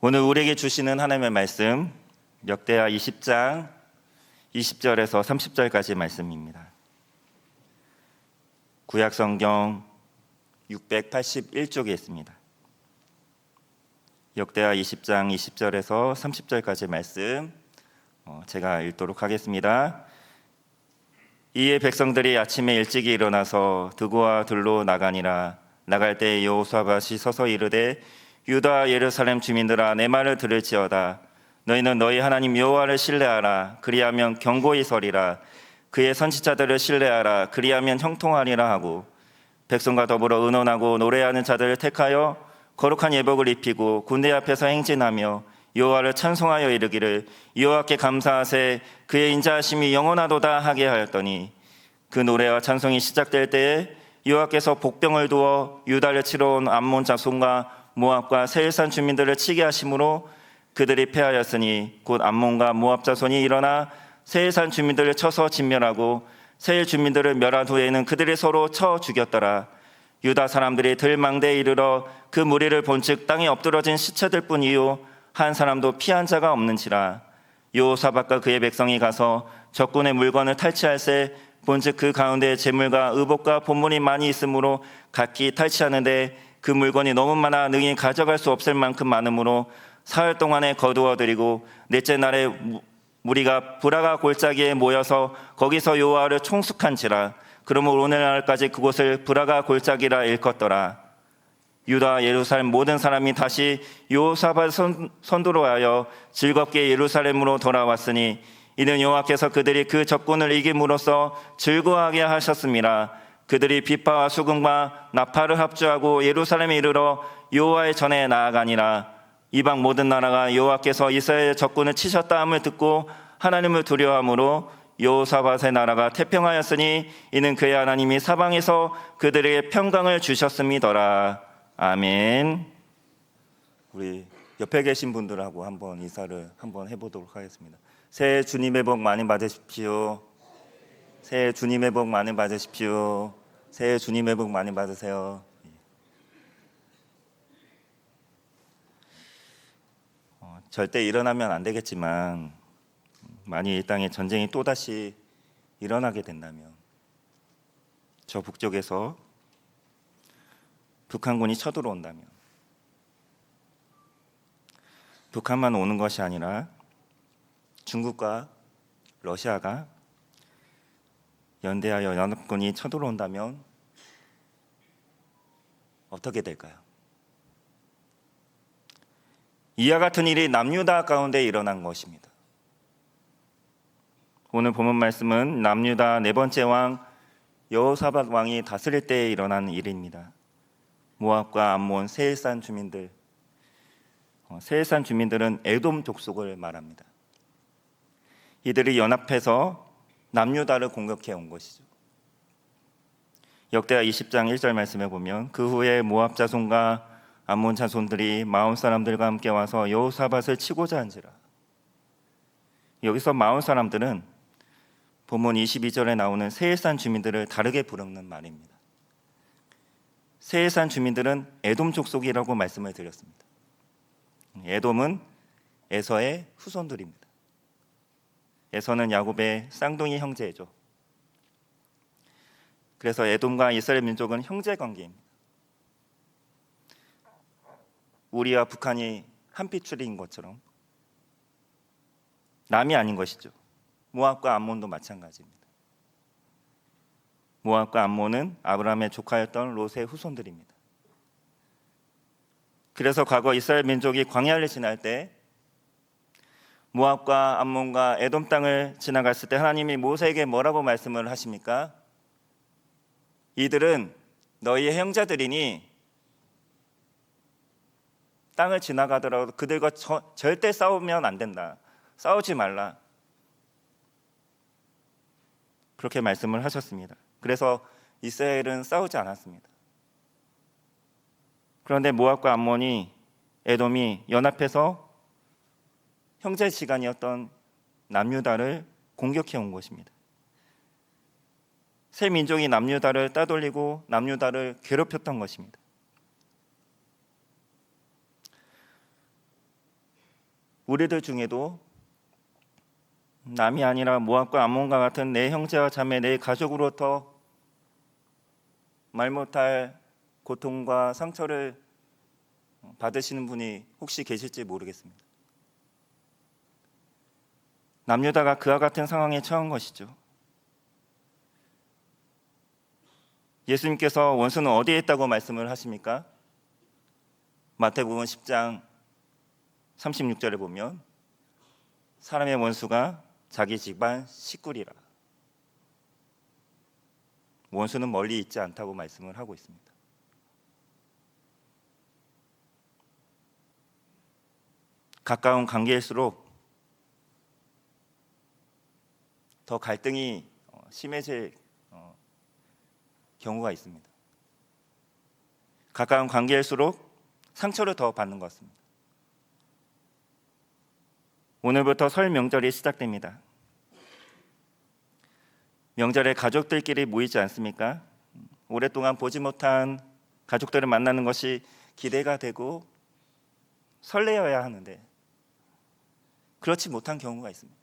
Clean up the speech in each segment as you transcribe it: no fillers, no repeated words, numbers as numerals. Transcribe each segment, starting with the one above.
오늘 우리에게 주시는 하나님의 말씀 역대하 20장 20절에서 30절까지 말씀입니다. 구약 성경 681쪽에 있습니다. 역대하 20장 20절에서 30절까지 말씀 제가 읽도록 하겠습니다. 이에 백성들이 아침에 일찍이 일어나서 드고와 들로 나가니라. 나갈 때 여호사밧이 서서 이르되 유다 예루살렘 주민들아 내 말을 들을지어다. 너희는 너희 하나님 여호와를 신뢰하라. 그리하면 견고히 서리라. 그의 선지자들을 신뢰하라. 그리하면 형통하리라 하고 백성과 더불어 의논하고 노래하는 자들을 택하여 거룩한 예복을 입히고 군대 앞에서 행진하며 여호와를 찬송하여 이르기를 여호와께 감사하세 그의 인자하심이 영원하도다 하게 하였더니 그 노래와 찬송이 시작될 때에 여호와께서 복병을 두어 유다를 치러 온 암몬 자손과 모압과 세일산 주민들을 치게 하심으로 그들이 패하였으니 곧 암몬과 모압 자손이 일어나 세일산 주민들을 쳐서 진멸하고 세일 주민들을 멸한 후에는 그들이 서로 쳐 죽였더라. 유다 사람들이 들망대에 이르러 그 무리를 본즉 땅에 엎드러진 시체들 뿐이요 한 사람도 피한 자가 없는지라. 여호사밧과 그의 백성이 가서 적군의 물건을 탈취할세 본즉 그 가운데 재물과 의복과 본문이 많이 있으므로 각기 탈취하는데 그 물건이 너무 많아 능히 가져갈 수 없을 만큼 많으므로 사흘 동안에 거두어들이고 넷째 날에 무리가 브라가 골짜기에 모여서 거기서 여호와를 총숙한지라. 그러므로 오늘날까지 그곳을 브라가 골짜기라 일컫더라. 유다 예루살렘 모든 사람이 다시 여호사밧 선두로 하여 즐겁게 예루살렘으로 돌아왔으니 이는 여호와께서 그들이 그 적군을 이김으로써 즐거워하게 하셨습니다. 그들이 비파와 수금과 나팔을 합주하고 예루살렘에 이르러 여호와의 전에 나아가니라. 이방 모든 나라가 여호와께서 이스라엘 적군을 치셨다 함을 듣고 하나님을 두려워함으로 여호사밧의 나라가 태평하였으니 이는 그의 하나님이 사방에서 그들에게 평강을 주셨음이더라. 아멘. 우리 옆에 계신 분들하고 한번 인사를 한번 해보도록 하겠습니다. 새해 주님의 복 많이 받으십시오. 새해 주님의 복 많이 받으십시오. 새해 주님의 복 많이 받으세요. 절대 일어나면 안 되겠지만 만일 이 땅에 전쟁이 또다시 일어나게 된다면 저 북쪽에서 북한군이 쳐들어온다면 북한만 오는 것이 아니라 중국과 러시아가 연대하여 연합군이 쳐들어온다면 어떻게 될까요? 이와 같은 일이 남유다 가운데 일어난 것입니다. 오늘 본문 말씀은 남유다 네 번째 왕 여호사밧 왕이 다스릴 때에 일어난 일입니다. 모압과 암몬, 세일산 주민들, 세일산 주민들은 에돔 족속을 말합니다. 이들이 연합해서 남유다를 공격해 온 것이죠. 역대하 20장 1절 말씀에 보면 그 후에 모압 자손과 암몬 자손들이 마온 사람들과 함께 와서 여호사밧을 치고자 한지라. 여기서 마온 사람들은 본문 22절에 나오는 세일산 주민들을 다르게 부르는 말입니다. 세일산 주민들은 에돔 족속이라고 말씀을 드렸습니다. 에돔은 에서의 후손들입니다. 에서는 야곱의 쌍둥이 형제죠. 그래서 에돔과 이스라엘 민족은 형제 관계입니다. 우리와 북한이 한 핏줄인 것처럼 남이 아닌 것이죠. 모압과 암몬도 마찬가지입니다. 모압과 암몬은 아브라함의 조카였던 롯의 후손들입니다. 그래서 과거 이스라엘 민족이 광야를 지날 때 모압과 암몬과 에돔 땅을 지나갔을 때 하나님이 모세에게 뭐라고 말씀을 하십니까? 이들은 너희의 형제들이니 땅을 지나가더라도 그들과 절대 싸우면 안 된다. 싸우지 말라. 그렇게 말씀을 하셨습니다. 그래서 이스라엘은 싸우지 않았습니다. 그런데 모압과 암몬이 에돔이 연합해서 형제지간이었던 남유다를 공격해 온 것입니다. 새 민족이 남유다를 따돌리고 남유다를 괴롭혔던 것입니다. 우리들 중에도 남이 아니라 모압과 암몬과 같은 내 형제와 자매, 내 가족으로부터 말 못할 고통과 상처를 받으시는 분이 혹시 계실지 모르겠습니다. 남유다가 그와 같은 상황에 처한 것이죠. 예수님께서 원수는 어디에 있다고 말씀을 하십니까? 마태복음 10장 36절에 보면 사람의 원수가 자기 집안 식구리라. 원수는 멀리 있지 않다고 말씀을 하고 있습니다. 가까운 관계일수록 더 갈등이 심해질 경우가 있습니다. 가까운 관계일수록 상처를 더 받는 것 같습니다. 오늘부터 설 명절이 시작됩니다. 명절에 가족들끼리 모이지 않습니까? 오랫동안 보지 못한 가족들을 만나는 것이 기대가 되고 설레어야 하는데 그렇지 못한 경우가 있습니다.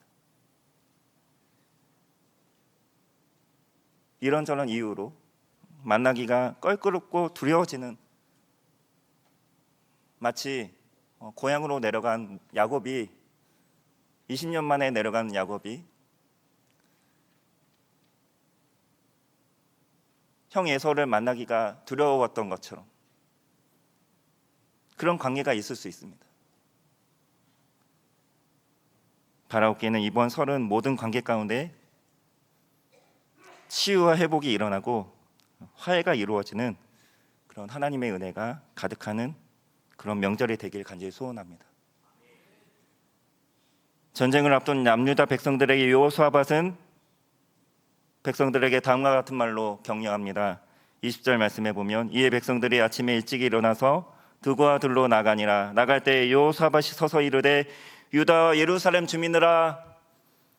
이런저런 이유로 만나기가 껄끄럽고 두려워지는, 마치 고향으로 내려간 야곱이 20년 만에 내려간 야곱이 형 에서를 만나기가 두려웠던 것처럼 그런 관계가 있을 수 있습니다. 바라옵기는 이번 설은 모든 관계 가운데 치유와 회복이 일어나고 화해가 이루어지는 그런 하나님의 은혜가 가득하는 그런 명절이 되길 간절히 소원합니다. 전쟁을 앞둔 남유다 백성들에게 여호수아밧은 백성들에게 다음과 같은 말로 격려합니다. 20절 말씀해 보면 이에 백성들이 아침에 일찍 일어나서 들과 들로 나가니라. 나갈 때 여호수아밧이 서서 이르되 유다와 예루살렘 주민들아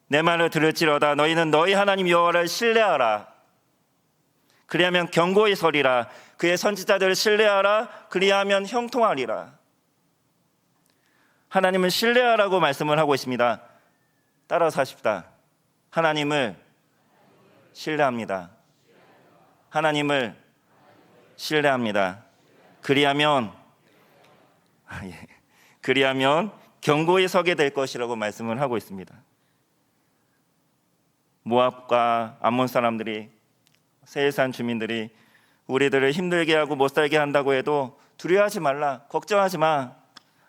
내 말을 들을지어다. 너희는 너희 하나님 여호와를 신뢰하라. 그리하면 견고히 서리라. 그의 선지자들을 신뢰하라. 그리하면 형통하리라. 하나님을 신뢰하라고 말씀을 하고 있습니다. 따라서 하십시다. 하나님을 신뢰합니다. 하나님을 신뢰합니다. 그리하면 견고히 서게 될 것이라고 말씀을 하고 있습니다. 모압과 암몬 사람들이, 세일산 주민들이 우리들을 힘들게 하고 못 살게 한다고 해도 두려워하지 말라, 걱정하지 마,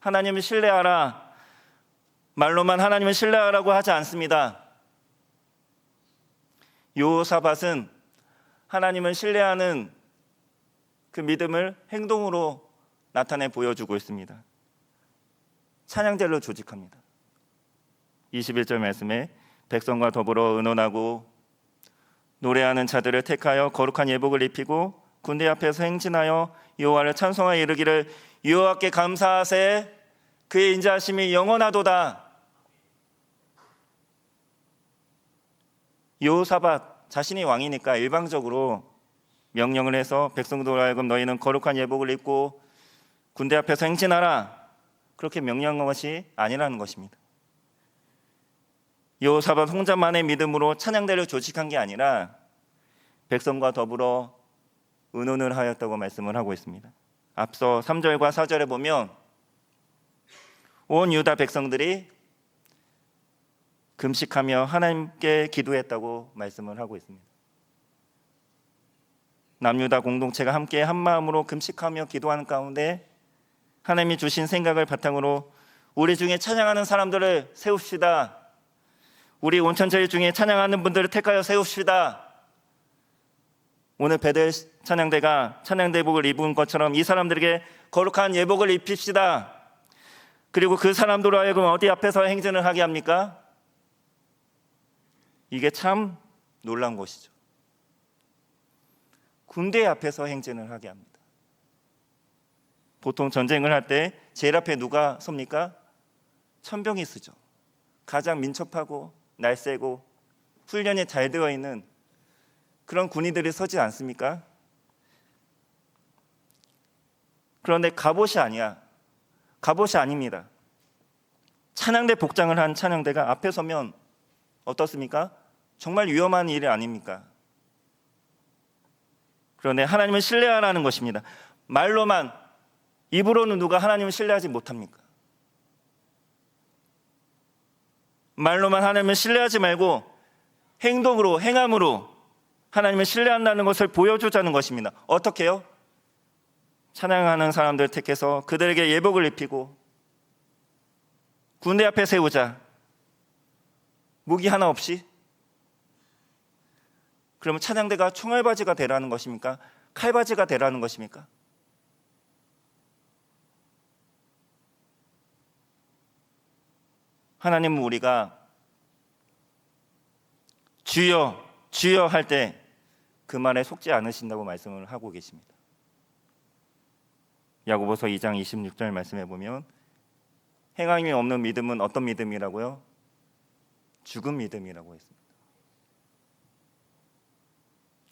하나님을 신뢰하라. 말로만 하나님을 신뢰하라고 하지 않습니다. 여호사밧은 하나님을 신뢰하는 그 믿음을 행동으로 나타내 보여주고 있습니다. 찬양제를 조직합니다. 21절 말씀에 백성과 더불어 의논하고 노래하는 자들을 택하여 거룩한 예복을 입히고 군대 앞에서 행진하여 여호와를 찬송하여 이르기를 여호와께 감사하세 그의 인자하심이 영원하도다. 여호사밧 자신이 왕이니까 일방적으로 명령을 해서 백성들로 하여금 너희는 거룩한 예복을 입고 군대 앞에서 행진하라, 그렇게 명령한 것이 아니라는 것입니다. 여호사밧 혼자만의 믿음으로 찬양대를 조직한 게 아니라 백성과 더불어 의논을 하였다고 말씀을 하고 있습니다. 앞서 3절과 4절에 보면 온 유다 백성들이 금식하며 하나님께 기도했다고 말씀을 하고 있습니다. 남유다 공동체가 함께 한마음으로 금식하며 기도하는 가운데 하나님이 주신 생각을 바탕으로 우리 중에 찬양하는 사람들을 세웁시다. 우리 온천제일 중에 찬양하는 분들을 택하여 세웁시다. 오늘 베델 찬양대가 찬양대복을 입은 것처럼 이 사람들에게 거룩한 예복을 입힙시다. 그리고 그 사람들로 하여금 어디 앞에서 행진을 하게 합니까? 이게 참 놀라운 것이죠. 군대 앞에서 행진을 하게 합니다. 보통 전쟁을 할 때 제일 앞에 누가 섭니까? 천병이 서죠. 가장 민첩하고 날쌔고 훈련이 잘 되어 있는 그런 군인들이 서지 않습니까? 그런데 갑옷이 아닙니다. 찬양대 복장을 한 찬양대가 앞에 서면 어떻습니까? 정말 위험한 일이 아닙니까? 그런데 하나님을 신뢰하라는 것입니다. 말로만, 입으로는 누가 하나님을 신뢰하지 못합니까? 말로만 하나님을 신뢰하지 말고 행동으로, 행함으로 하나님을 신뢰한다는 것을 보여주자는 것입니다. 어떻게 해요? 찬양하는 사람들 택해서 그들에게 예복을 입히고 군대 앞에 세우자. 무기 하나 없이. 그러면 찬양대가 총알바지가 되라는 것입니까? 칼바지가 되라는 것입니까? 하나님은 우리가 주여 주여 할 때 그 말에 속지 않으신다고 말씀을 하고 계십니다. 야고보서 2장 26절 말씀해 보면 행함이 없는 믿음은 어떤 믿음이라고요? 죽은 믿음이라고 했습니다.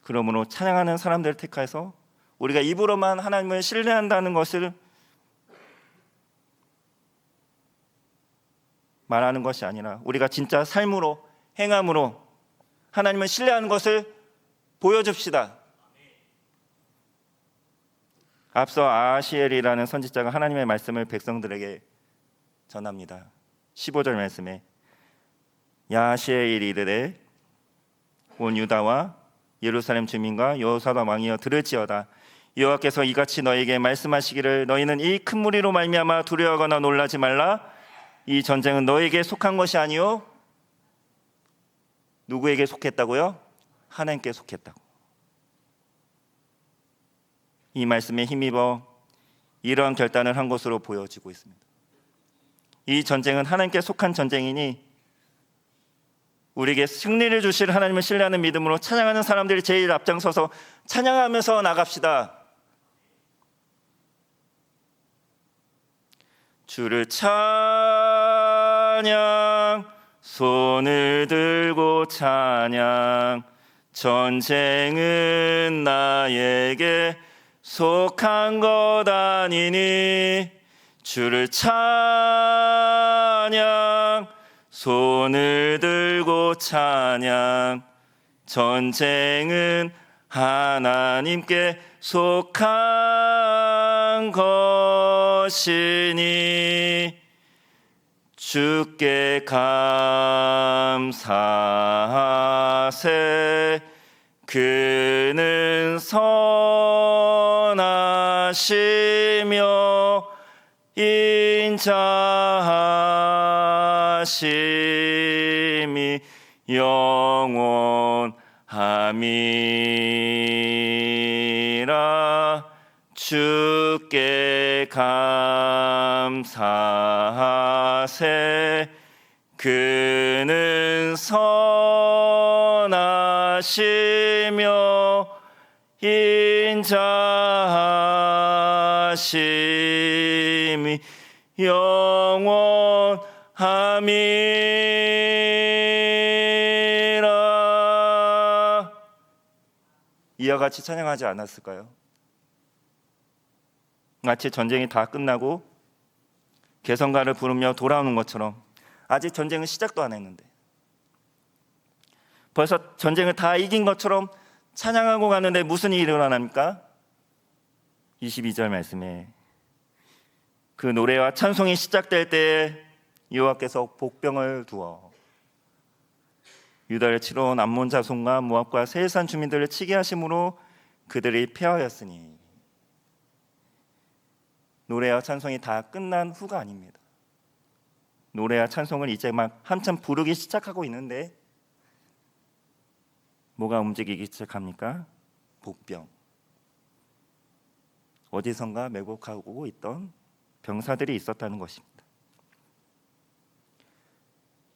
그러므로 찬양하는 사람들을 택해서 우리가 입으로만 하나님을 신뢰한다는 것을 말하는 것이 아니라 우리가 진짜 삶으로, 행함으로 하나님을 신뢰하는 것을 보여줍시다. 앞서 아하시엘이라는 선지자가 하나님의 말씀을 백성들에게 전합니다. 15절 말씀에 야하시엘이 이르되 온 유다와 예루살렘 주민과 여호사밧 왕이여 들을지어다. 여호와께서 이같이 너에게 말씀하시기를 너희는 이 큰 무리로 말미암아 두려워하거나 놀라지 말라. 이 전쟁은 너에게 속한 것이 아니요 누구에게 속했다고요? 하나님께 속했다고. 이 말씀에 힘입어 이러한 결단을 한 것으로 보여지고 있습니다. 이 전쟁은 하나님께 속한 전쟁이니 우리에게 승리를 주실 하나님을 신뢰하는 믿음으로 찬양하는 사람들이 제일 앞장서서 찬양하면서 나갑시다. 주를 찬양, 손을 들고 찬양. 전쟁은 나에게 속한 것 아니니 주를 찬양, 손을 들고 찬양. 전쟁은 하나님께 속한 것이니 주께 감사하세. 그는 선하시며 인자하심이 영원함이라. 주께 감사하세. 그는 선하시며 인자하심이 영원함이라. 이와 같이 찬양하지 않았을까요? 마치 전쟁이 다 끝나고 개성가를 부르며 돌아오는 것처럼 아직 전쟁은 시작도 안 했는데 벌써 전쟁을 다 이긴 것처럼 찬양하고 가는데 무슨 일이 일어납니까? 22절 말씀에 그 노래와 찬송이 시작될 때에 여호와께서 복병을 두어 유다를 치러 온 암몬 자손과 모압과 세일산 주민들을 치게 하심으로 그들이 패하였으니. 노래와 찬송이 다 끝난 후가 아닙니다. 노래와 찬송을 이제 막 한참 부르기 시작하고 있는데 뭐가 움직이기 시작합니까? 복병. 어디선가 매복하고 있던 병사들이 있었다는 것입니다.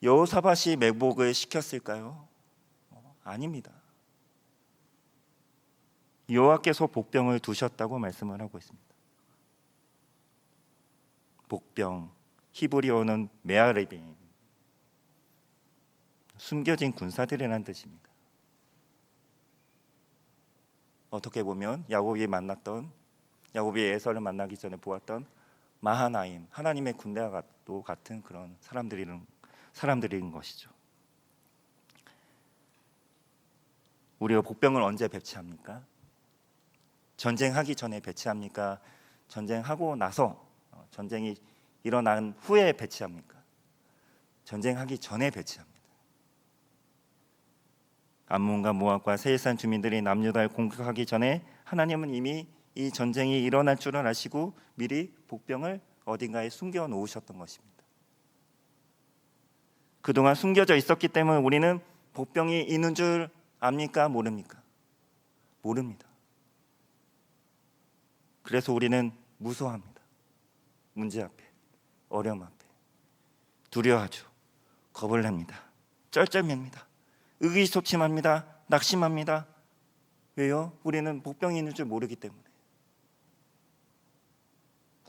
여호사밧이 매복을 시켰을까요? 아닙니다. 여호와께서 복병을 두셨다고 말씀을 하고 있습니다. 복병, 히브리어는 메아르빔, 숨겨진 군사들이라는 뜻입니다. 어떻게 보면 야곱이 에서를 만나기 전에 보았던 마하나임, 하나님의 군대와 같은 그런 사람들인 것이죠. 우리가 복병을 언제 배치합니까? 전쟁하기 전에 배치합니까? 전쟁하고 나서, 전쟁이 일어난 후에 배치합니까? 전쟁하기 전에 배치합니다. 암몬과 모압과 세일산 주민들이 남유다를 공격하기 전에 하나님은 이미 이 전쟁이 일어날 줄을 아시고 미리 복병을 어딘가에 숨겨 놓으셨던 것입니다. 그동안 숨겨져 있었기 때문에 우리는 복병이 있는 줄 압니까? 모릅니까? 모릅니다. 그래서 우리는 무서워합니다. 문제 앞에, 어려움 앞에 두려워하죠. 겁을 냅니다. 쩔쩔맵니다. 의기소침합니다. 낙심합니다. 왜요? 우리는 복병이 있는 줄 모르기 때문에.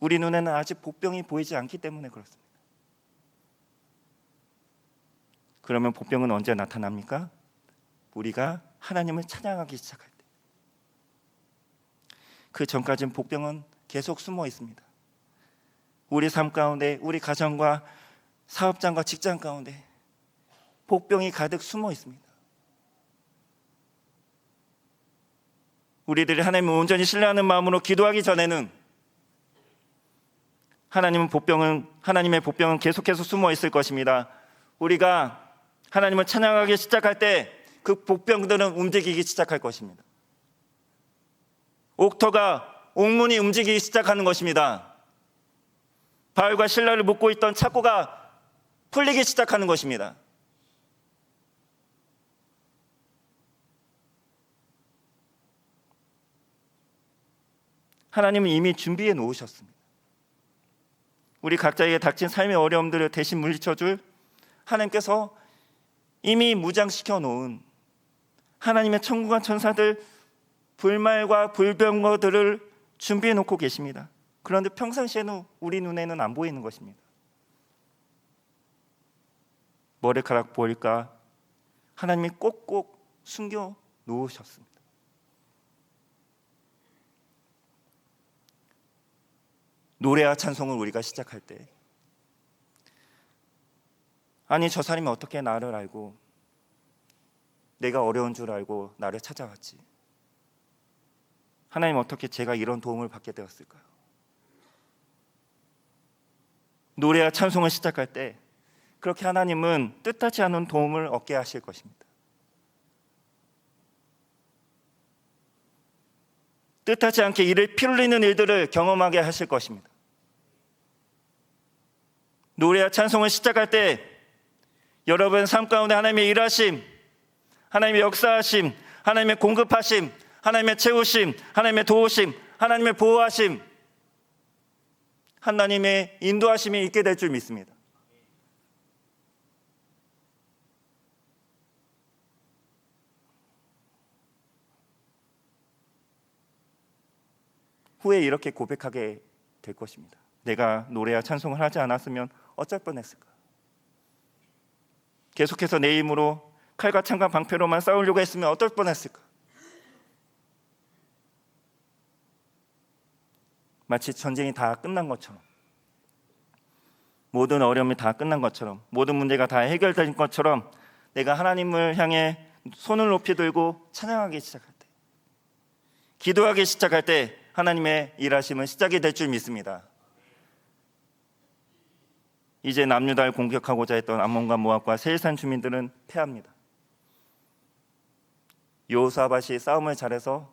우리 눈에는 아직 복병이 보이지 않기 때문에 그렇습니다. 그러면 복병은 언제 나타납니까? 우리가 하나님을 찬양하기 시작할 때. 그 전까지는 복병은 계속 숨어 있습니다. 우리 삶 가운데, 우리 가정과 사업장과 직장 가운데 복병이 가득 숨어 있습니다. 우리들이 하나님을 온전히 신뢰하는 마음으로 기도하기 전에는 하나님의 복병은 계속해서 숨어 있을 것입니다. 우리가 하나님을 찬양하기 시작할 때 그 복병들은 움직이기 시작할 것입니다. 옥문이 움직이기 시작하는 것입니다. 바울과 실라를 묶고 있던 착고가 풀리기 시작하는 것입니다. 하나님은 이미 준비해 놓으셨습니다. 우리 각자에게 닥친 삶의 어려움들을 대신 물리쳐줄 하나님께서 이미 무장시켜 놓은 하나님의 천군과 천사들, 불말과 불병거들을 준비해 놓고 계십니다. 그런데 평상시에는 우리 눈에는 안 보이는 것입니다. 머리카락 보일까? 하나님이 꼭꼭 숨겨 놓으셨습니다. 노래와 찬송을 우리가 시작할 때, 아니 저 사람이 어떻게 나를 알고 내가 어려운 줄 알고 나를 찾아왔지. 하나님 어떻게 제가 이런 도움을 받게 되었을까요? 노래와 찬송을 시작할 때 그렇게 하나님은 뜻하지 않은 도움을 얻게 하실 것입니다. 뜻하지 않게 피 흘리는 일들을 경험하게 하실 것입니다. 노래와 찬송을 시작할 때 여러분 삶 가운데 하나님의 일하심, 하나님의 역사하심, 하나님의 공급하심, 하나님의 채우심, 하나님의 도우심, 하나님의 보호하심, 하나님의 인도하심이 있게 될 줄 믿습니다. 후에 이렇게 고백하게 될 것입니다. 내가 노래와 찬송을 하지 않았으면 어쩔 뻔했을까? 계속해서 내 힘으로 칼과 창과 방패로만 싸우려고 했으면 어떨 뻔했을까? 마치 전쟁이 다 끝난 것처럼, 모든 어려움이 다 끝난 것처럼, 모든 문제가 다 해결된 것처럼 내가 하나님을 향해 손을 높이 들고 찬양하기 시작할 때, 기도하기 시작할 때 하나님의 일하심은 시작이 될 줄 믿습니다. 이제 남유다를 공격하고자 했던 암몬과 모압과 세일산 주민들은 패합니다. 여호사밧이 싸움을 잘해서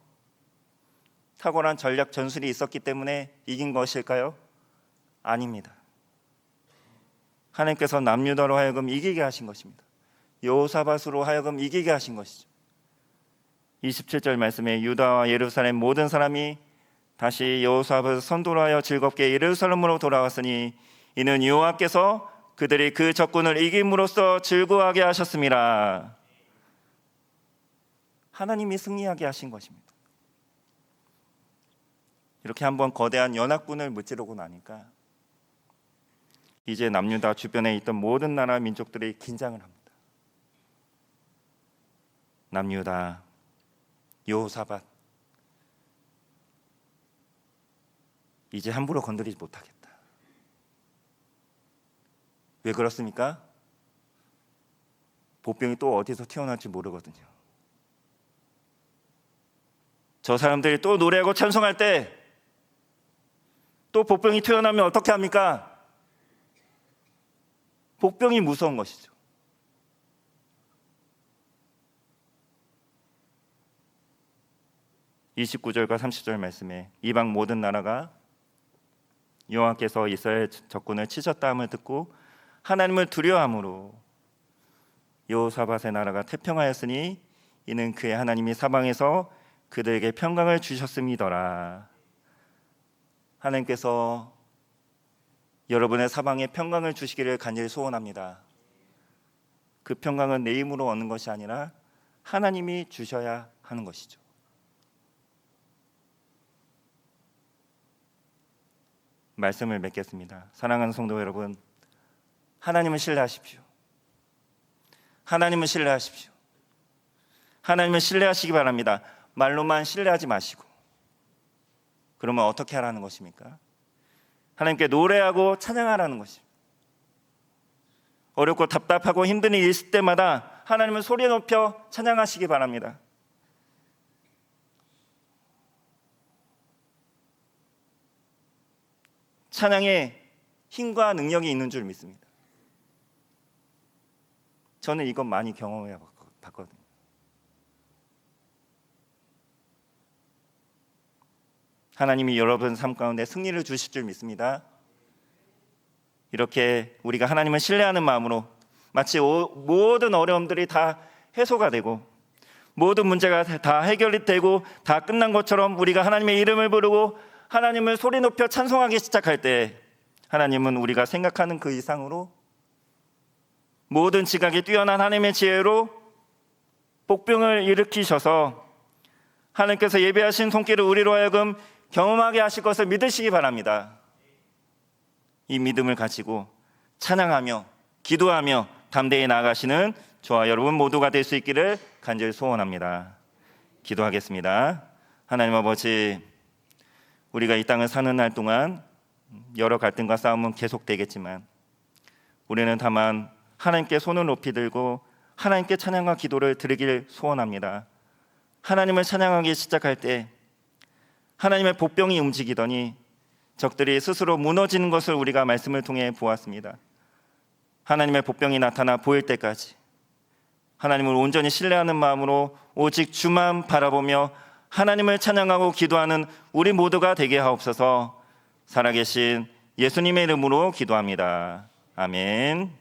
탁월한 전략 전술이 있었기 때문에 이긴 것일까요? 아닙니다. 하나님께서 남유다로 하여금 이기게 하신 것입니다. 여호사밧으로 하여금 이기게 하신 것이죠. 27절 말씀에 유다와 예루살렘 모든 사람이 다시 여호사밧을 선도로 하여 즐겁게 예루살렘으로 돌아왔으니 이는 여호와께서 그들이 그 적군을 이김으로써 즐거워하게 하셨습니다. 하나님이 승리하게 하신 것입니다. 이렇게 한번 거대한 연합군을 무찌르고 나니까 이제 남유다 주변에 있던 모든 나라 민족들이 긴장을 합니다. 남유다, 여호사밧, 이제 함부로 건드리지 못하겠다. 왜 그렇습니까? 복병이 또 어디서 튀어나올지 모르거든요. 저 사람들이 또 노래하고 찬송할 때 또 복병이 튀어나오면 어떻게 합니까? 복병이 무서운 것이죠. (29절과 30절) 말씀에 이방 모든 나라가 여호와께서 이스라엘 적군을 치셨다함을 듣고 하나님을 두려워함으로 여호사밧의 나라가 태평하였으니 이는 그의 하나님이 사방에서 그들에게 평강을 주셨음이더라. 하나님께서 여러분의 사방에 평강을 주시기를 간절히 소원합니다. 그 평강은 내 힘으로 얻는 것이 아니라 하나님이 주셔야 하는 것이죠. 말씀을 맺겠습니다. 사랑하는 성도 여러분, 하나님을 신뢰하십시오. 하나님을 신뢰하십시오. 하나님을 신뢰하시기 바랍니다. 말로만 신뢰하지 마시고. 그러면 어떻게 하라는 것입니까? 하나님께 노래하고 찬양하라는 것입니다. 어렵고 답답하고 힘든 일이 있을 때마다 하나님을 소리 높여 찬양하시기 바랍니다. 찬양에 힘과 능력이 있는 줄 믿습니다. 저는 이것 많이 경험해 봤거든요. 하나님이 여러분 삶 가운데 승리를 주실 줄 믿습니다. 이렇게 우리가 하나님을 신뢰하는 마음으로 마치 모든 어려움들이 다 해소가 되고 모든 문제가 다 해결이 되고 다 끝난 것처럼 우리가 하나님의 이름을 부르고 하나님을 소리 높여 찬송하기 시작할 때 하나님은 우리가 생각하는 그 이상으로 모든 지각이 뛰어난 하나님의 지혜로 복병을 일으키셔서 하나님께서 예비하신 손길을 우리로 하여금 경험하게 하실 것을 믿으시기 바랍니다. 이 믿음을 가지고 찬양하며 기도하며 담대히 나아가시는 저와 여러분 모두가 될 수 있기를 간절히 소원합니다. 기도하겠습니다. 하나님 아버지, 우리가 이 땅을 사는 날 동안 여러 갈등과 싸움은 계속되겠지만 우리는 다만 하나님께 손을 높이 들고 하나님께 찬양과 기도를 드리길 소원합니다. 하나님을 찬양하기 시작할 때 하나님의 복병이 움직이더니 적들이 스스로 무너지는 것을 우리가 말씀을 통해 보았습니다. 하나님의 복병이 나타나 보일 때까지 하나님을 온전히 신뢰하는 마음으로 오직 주만 바라보며 하나님을 찬양하고 기도하는 우리 모두가 되게 하옵소서. 살아계신 예수님의 이름으로 기도합니다. 아멘.